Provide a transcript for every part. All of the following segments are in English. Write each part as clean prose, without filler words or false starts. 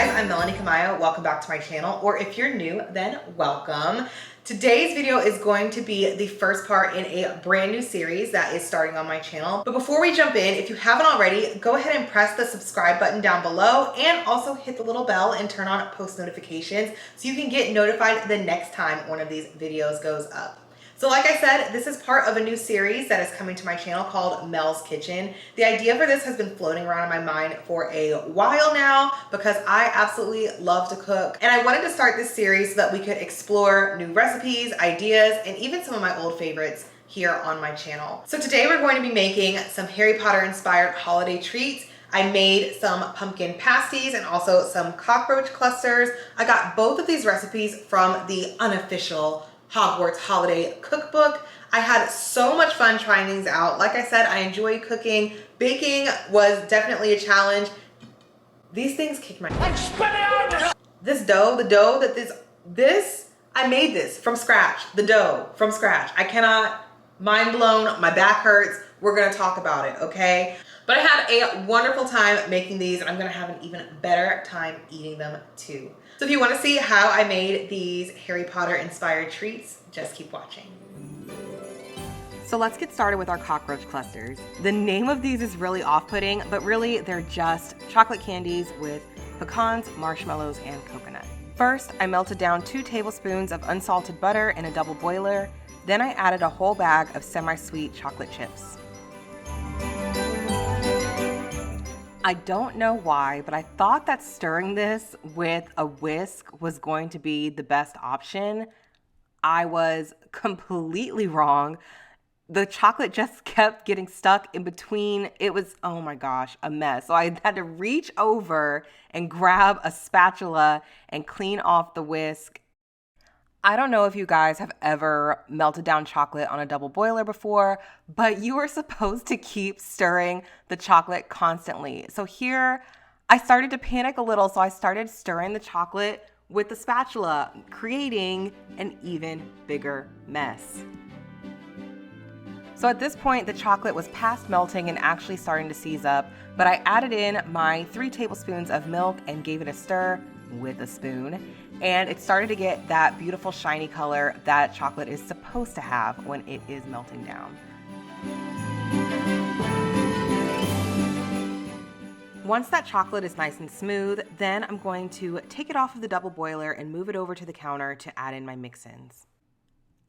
guys, I'm Melanie Komaya. Welcome back to my channel, or if you're new, then welcome. Today's video is going to be the first part in a brand new series that is starting on my channel. But before we jump in, if you haven't already, go ahead and press the subscribe button down below and also hit the little bell and turn on post notifications so you can get notified the next time one of these videos goes up. So like I said, this is part of a new series that is coming to my channel called Mel's Kitchen. The idea for this has been floating around in my mind for a while now because I absolutely love to cook. And I wanted to start this series so that we could explore new recipes, ideas, and even some of my old favorites here on my channel. So today we're going to be making some Harry Potter inspired holiday treats. I made some pumpkin pasties and also some cockroach clusters. I got both of these recipes from the unofficial Hogwarts Holiday Cookbook. I had so much fun trying these out. Like I said, I enjoy cooking. Baking was definitely a challenge. These things kicked my ass. This dough, the dough that I made this from scratch. The dough from scratch. I cannot, mind blown, my back hurts. We're gonna talk about it, okay? But I had a wonderful time making these, and I'm gonna have an even better time eating them too. So if you wanna see how I made these Harry Potter inspired treats, just keep watching. So let's get started with our cockroach clusters. The name of these is really off-putting, but really they're just chocolate candies with pecans, marshmallows, and coconut. First, I melted down 2 tablespoons of unsalted butter in a double boiler. Then I added a whole bag of semi-sweet chocolate chips. I don't know why, but I thought that stirring this with a whisk was going to be the best option. I was completely wrong. The chocolate just kept getting stuck in between. It was, oh my gosh, a mess. So I had to reach over and grab a spatula and clean off the whisk. I don't know if you guys have ever melted down chocolate on a double boiler before, but you are supposed to keep stirring the chocolate constantly. So here, I started to panic a little, so I started stirring the chocolate with the spatula, creating an even bigger mess. So at this point, the chocolate was past melting and actually starting to seize up, but I added in my 3 tablespoons of milk and gave it a stir with a spoon, and it started to get that beautiful shiny color that chocolate is supposed to have when it is melting down. Once that chocolate is nice and smooth, then I'm going to take it off of the double boiler and move it over to the counter to add in my mix-ins.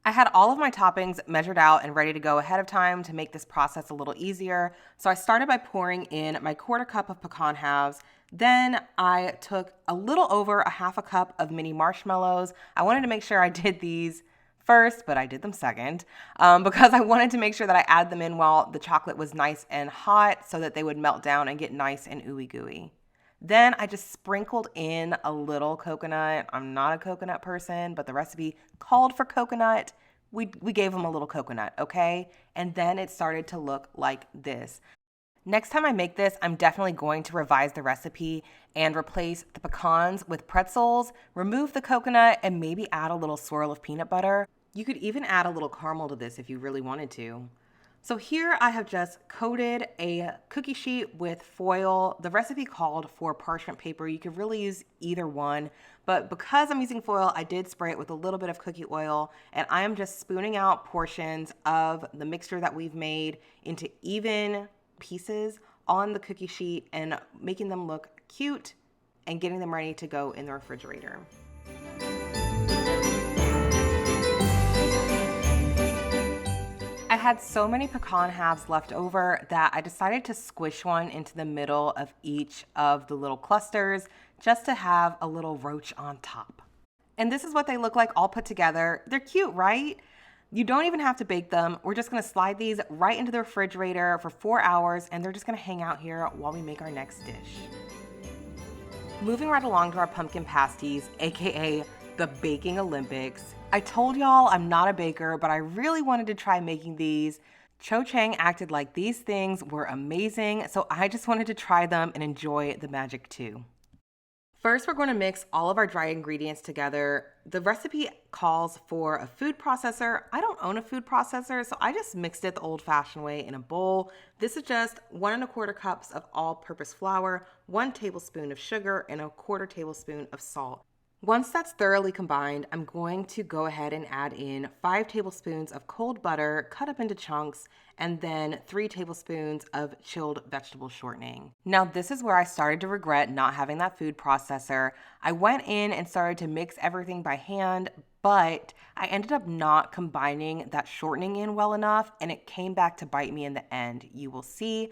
I had all of my toppings measured out and ready to go ahead of time to make this process a little easier. So I started by pouring in my 1/4 cup of pecan halves. Then I took a little over a 1/2 cup of mini marshmallows. I wanted to make sure I did these first, but I did them second because I wanted to make sure that I add them in while the chocolate was nice and hot so that they would melt down and get nice and ooey gooey. Then I just sprinkled in a little coconut. I'm not a coconut person, but the recipe called for coconut. We gave them a little coconut, okay? And then it started to look like this. Next time I make this, I'm definitely going to revise the recipe and replace the pecans with pretzels, remove the coconut, and maybe add a little swirl of peanut butter. You could even add a little caramel to this if you really wanted to. So here I have just coated a cookie sheet with foil. The recipe called for parchment paper. You could really use either one, but because I'm using foil, I did spray it with a little bit of cookie oil, and I am just spooning out portions of the mixture that we've made into even pieces on the cookie sheet and making them look cute and getting them ready to go in the refrigerator. I had so many pecan halves left over that I decided to squish one into the middle of each of the little clusters just to have a little roach on top. And this is what they look like all put together. They're cute, right? You don't even have to bake them. We're just gonna slide these right into the refrigerator for 4 hours, and they're just gonna hang out here while we make our next dish. Moving right along to our pumpkin pasties, AKA the Baking Olympics. I told y'all I'm not a baker, but I really wanted to try making these. Cho Chang acted like these things were amazing, so I just wanted to try them and enjoy the magic too. First, we're going to mix all of our dry ingredients together. The recipe calls for a food processor. I don't own a food processor, so I just mixed it the old-fashioned way in a bowl. This is just 1¼ cups of all-purpose flour, 1 tablespoon of sugar, and 1/4 tablespoon of salt. Once that's thoroughly combined, I'm going to go ahead and add in 5 tablespoons of cold butter cut up into chunks, and then 3 tablespoons of chilled vegetable shortening. Now, this is where I started to regret not having that food processor. I went in and started to mix everything by hand, but I ended up not combining that shortening in well enough, and it came back to bite me in the end. You will see.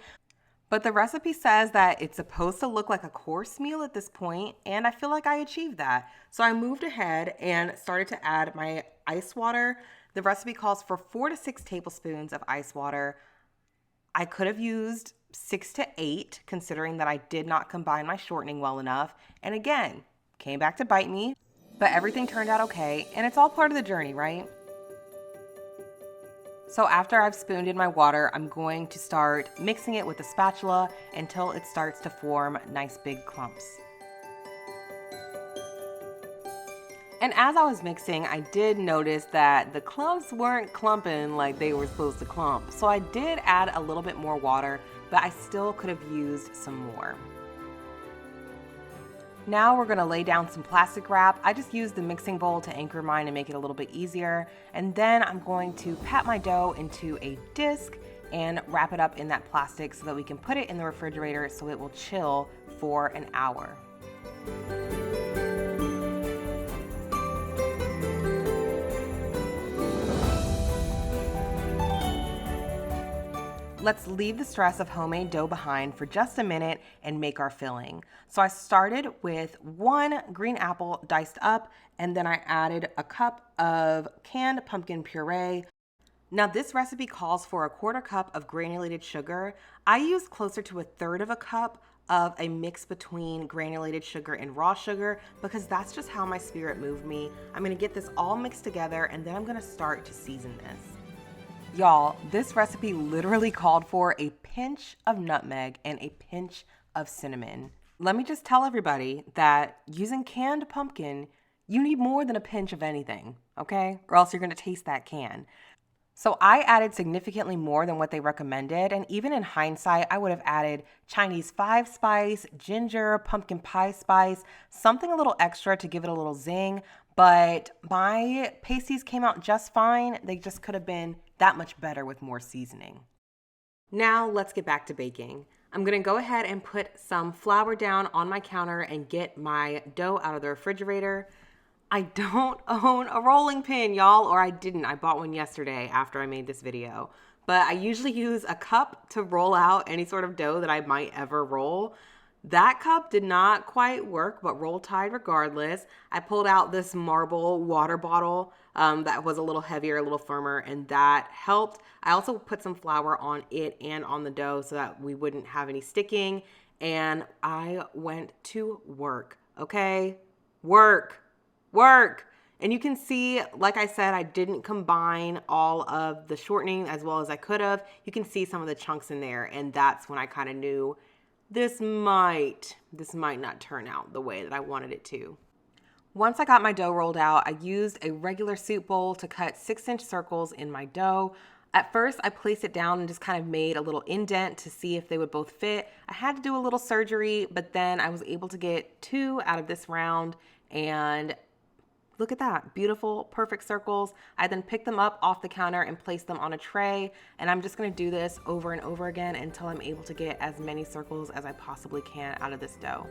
But the recipe says that it's supposed to look like a course meal at this point, and I feel like I achieved that. So I moved ahead and started to add my ice water. The recipe calls for 4 to 6 tablespoons of ice water. I could have used 6 to 8, considering that I did not combine my shortening well enough. And again, came back to bite me, but everything turned out okay, and it's all part of the journey, right? So after I've spooned in my water, I'm going to start mixing it with a spatula until it starts to form nice big clumps. And as I was mixing, I did notice that the clumps weren't clumping like they were supposed to clump. So I did add a little bit more water, but I still could have used some more. Now we're gonna lay down some plastic wrap. I just used the mixing bowl to anchor mine and make it a little bit easier. And then I'm going to pat my dough into a disc and wrap it up in that plastic so that we can put it in the refrigerator so it will chill for an hour. Let's leave the stress of homemade dough behind for just a minute and make our filling. So I started with 1 green apple diced up, and then I added a cup of canned pumpkin puree. Now this recipe calls for 1/4 cup of granulated sugar. I used closer to 1/3 cup of a mix between granulated sugar and raw sugar because that's just how my spirit moved me. I'm gonna get this all mixed together and then I'm gonna start to season this. Y'all, this recipe literally called for a pinch of nutmeg and a pinch of cinnamon. Let me just tell everybody that using canned pumpkin, you need more than a pinch of anything, okay? Or else you're gonna taste that can. So I added significantly more than what they recommended, and even in hindsight, I would have added Chinese 5-spice, ginger, pumpkin pie spice, something a little extra to give it a little zing, but my pasties came out just fine. They just could have been that much better with more seasoning. Now let's get back to baking. I'm gonna go ahead and put some flour down on my counter and get my dough out of the refrigerator. I don't own a rolling pin, y'all, or I didn't. I bought one yesterday after I made this video. But I usually use a cup to roll out any sort of dough that I might ever roll. That cup did not quite work, but roll tide regardless. I pulled out this marble water bottle that was a little heavier, a little firmer, and that helped. I also put some flour on it and on the dough so that we wouldn't have any sticking. And I went to work, okay? Work. And you can see, like I said, I didn't combine all of the shortening as well as I could have. You can see some of the chunks in there, and that's when I kind of knew this might not turn out the way that I wanted it to. Once I got my dough rolled out, I used a regular soup bowl to cut 6-inch circles in my dough. At first, I placed it down and just kind of made a little indent to see if they would both fit. I had to do a little surgery, but then I was able to get 2 out of this round, and look at that, beautiful, perfect circles. I then picked them up off the counter and placed them on a tray, and I'm just gonna do this over and over again until I'm able to get as many circles as I possibly can out of this dough.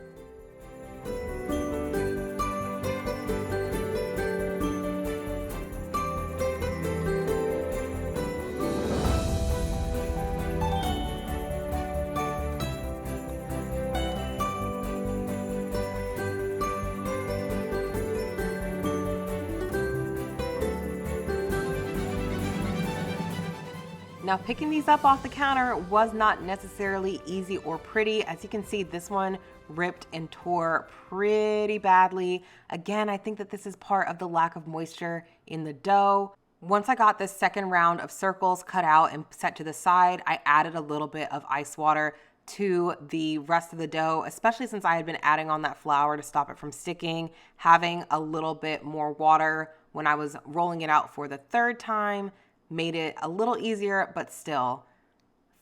Now picking these up off the counter was not necessarily easy or pretty. As you can see, this one ripped and tore pretty badly. Again, I think that this is part of the lack of moisture in the dough. Once I got this second round of circles cut out and set to the side, I added a little bit of ice water. to the rest of the dough, especially since I had been adding on that flour to stop it from sticking. Having a little bit more water when I was rolling it out for the third time made it a little easier, but still,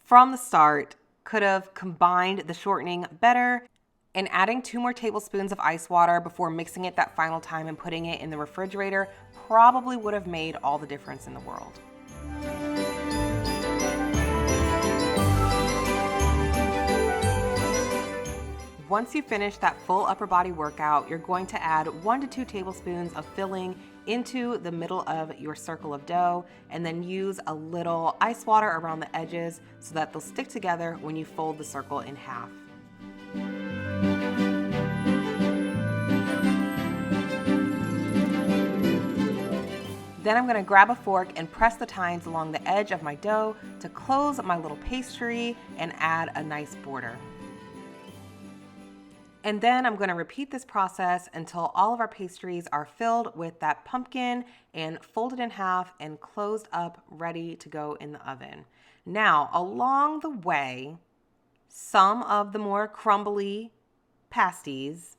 from the start, could have combined the shortening better, and adding 2 more tablespoons of ice water before mixing it that final time and putting it in the refrigerator probably would have made all the difference in the world. Once you finish that full upper body workout, you're going to add 1 to 2 tablespoons of filling into the middle of your circle of dough, and then use a little ice water around the edges so that they'll stick together when you fold the circle in half. Then I'm going to grab a fork and press the tines along the edge of my dough to close my little pastry and add a nice border. And then I'm going to repeat this process until all of our pastries are filled with that pumpkin and folded in half and closed up, ready to go in the oven. Now, along the way, some of the more crumbly pasties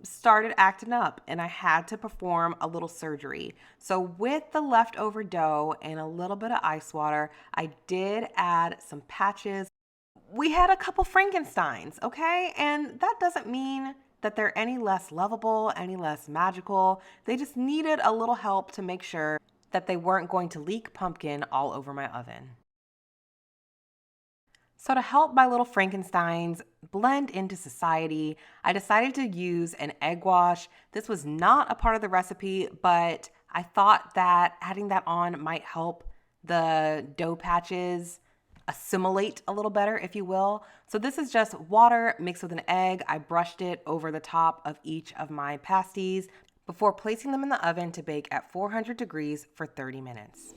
started acting up and I had to perform a little surgery. So with the leftover dough and a little bit of ice water, I did add some patches. We had a couple Frankensteins, okay? And that doesn't mean that they're any less lovable, any less magical. They just needed a little help to make sure that they weren't going to leak pumpkin all over my oven. So to help my little Frankensteins blend into society, I decided to use an egg wash. This was not a part of the recipe, but I thought that adding that on might help the dough patches assimilate a little better, if you will. So this is just water mixed with an egg. I brushed it over the top of each of my pasties before placing them in the oven to bake at 400 degrees for 30 minutes.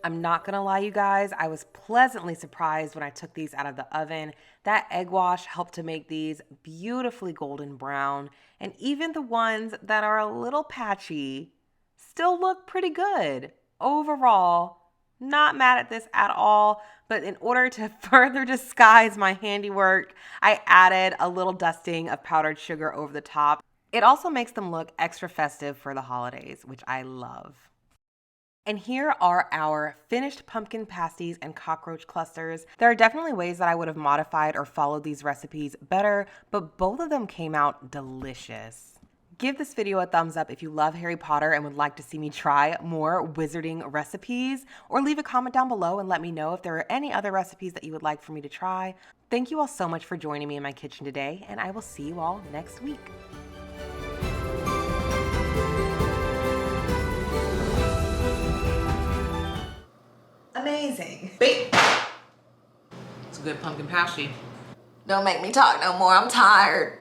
I'm not gonna lie, you guys, I was pleasantly surprised when I took these out of the oven. That egg wash helped to make these beautifully golden brown, and even the ones that are a little patchy still look pretty good. Overall, not mad at this at all, but in order to further disguise my handiwork, I added a little dusting of powdered sugar over the top. It also makes them look extra festive for the holidays, which I love. And here are our finished pumpkin pasties and cockroach clusters. There are definitely ways that I would have modified or followed these recipes better, but both of them came out delicious. Give this video a thumbs up if you love Harry Potter and would like to see me try more wizarding recipes, or leave a comment down below and let me know if there are any other recipes that you would like for me to try. Thank you all so much for joining me in my kitchen today, and I will see you all next week. Amazing. Bake. It's a good pumpkin pasty. Don't make me talk no more. I'm tired.